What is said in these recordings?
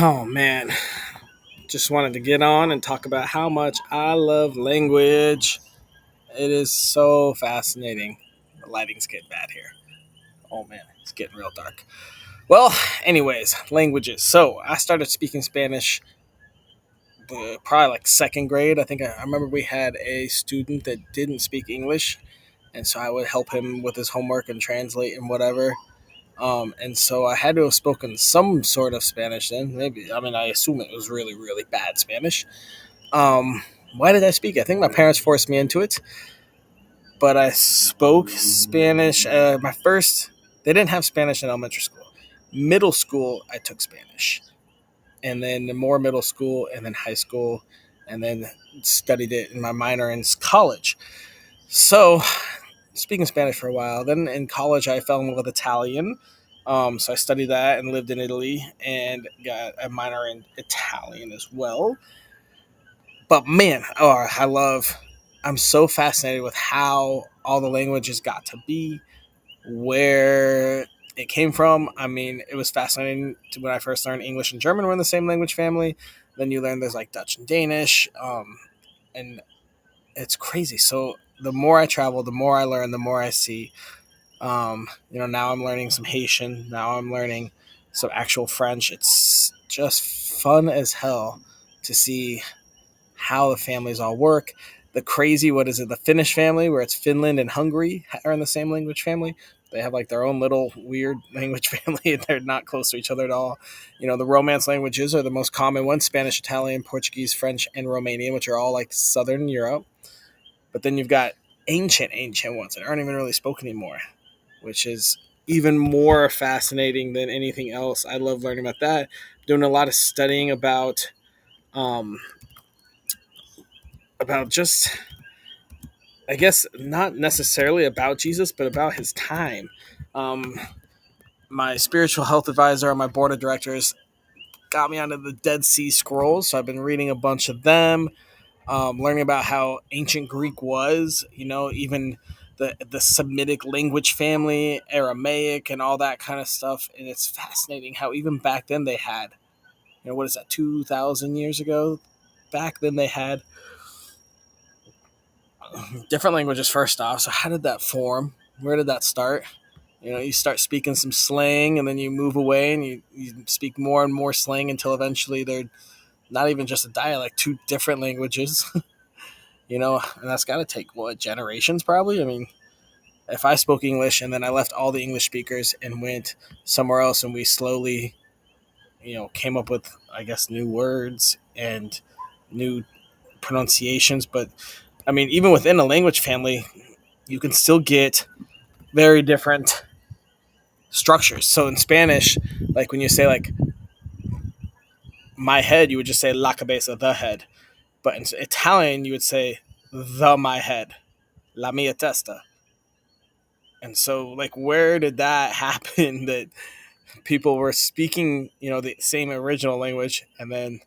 Oh man, just wanted to get on and talk about how much I love language. It is so fascinating. The lighting's getting bad here. Oh man, it's getting real dark. Well, anyways, languages. So I started speaking Spanish probably like second grade. I remember we had a student that didn't speak English, and so I would help him with his homework and translate and whatever. And so I had to have spoken some sort of Spanish then. Maybe, I mean, I assume it was really, really bad Spanish. Um, why did I speak? I think my parents forced me into it, but I spoke Spanish. They didn't have Spanish in elementary school. Middle school, I took Spanish, and then more middle school, and then high school, and then studied it in my minor in college. So, speaking Spanish for a while. Then in college, I fell in love with Italian. So I studied that and lived in Italy and got a minor in Italian as well. But man, I'm so fascinated with how all the languages got to be, where it came from. I mean, it was fascinating when I first learned English and German were in the same language family. Then you learn there's like Dutch and Danish, and it's crazy. So the more I travel, the more I learn, the more I see. Now I'm learning some Haitian. Now I'm learning some actual French. It's just fun as hell to see how the families all work. The crazy, what is it, the Finnish family, where it's Finland and Hungary are in the same language family. They have like their own little weird language family. They're not close to each other at all. The Romance languages are the most common ones: Spanish, Italian, Portuguese, French, and Romanian, which are all like Southern Europe. But then you've got ancient ones that aren't even really spoken anymore, which is even more fascinating than anything else. I love learning about that. Doing a lot of studying um, about just, I guess, not necessarily about Jesus, but about his time. Um, my spiritual health advisor on my board of directors got me onto the Dead Sea Scrolls, so I've been reading a bunch of them, learning about how ancient Greek was, even the Semitic language family, Aramaic, and all that kind of stuff. And it's fascinating how even back then they had, what is that, 2,000 years ago? Back then they had different languages first off. So how did that form? Where did that start? You start speaking some slang and then you move away and you speak more and more slang until eventually they're not even just a dialect, two different languages. And that's got to take what, generations probably. I mean, if I spoke English and then I left all the English speakers and went somewhere else and we slowly, came up with, I guess, new words and new pronunciations. But I mean, even within a language family, you can still get very different structures. So in Spanish, like when you say like my head, you would just say la cabeza, the head. But in Italian, you would say the my head, la mia testa. And so, like, where did that happen that people were speaking, the same original language, and then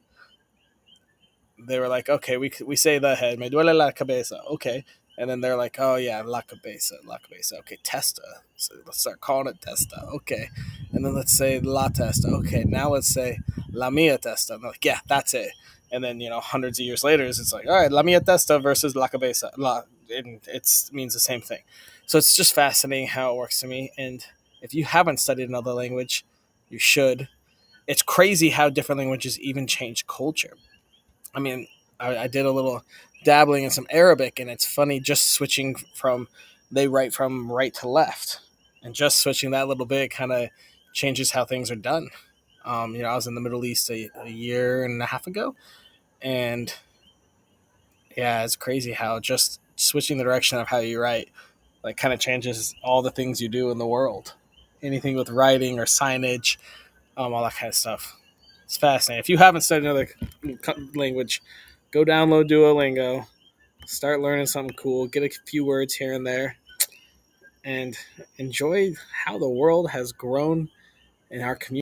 they were like, okay, we say the head, me duele la cabeza, okay, and then they're like, oh yeah, la cabeza, okay, testa, so let's start calling it testa, okay, and then let's say la testa, okay, now let's say la mia testa, and they're like, yeah, that's it, and then hundreds of years later, it's like, all right, la mia testa versus la cabeza, and it means the same thing, so it's just fascinating how it works to me, and if you haven't studied another language, you should. It's crazy how different languages even change culture. I mean, I did a little dabbling in some Arabic, and it's funny just switching from they write from right to left, and just switching that little bit kind of changes how things are done. I was in the Middle East a year and a half ago, and yeah, it's crazy how just switching the direction of how you write like kind of changes all the things you do in the world. Anything with writing or signage, all that kind of stuff. It's fascinating. If you haven't studied another language, go download Duolingo, start learning something cool, get a few words here and there, and enjoy how the world has grown in our community.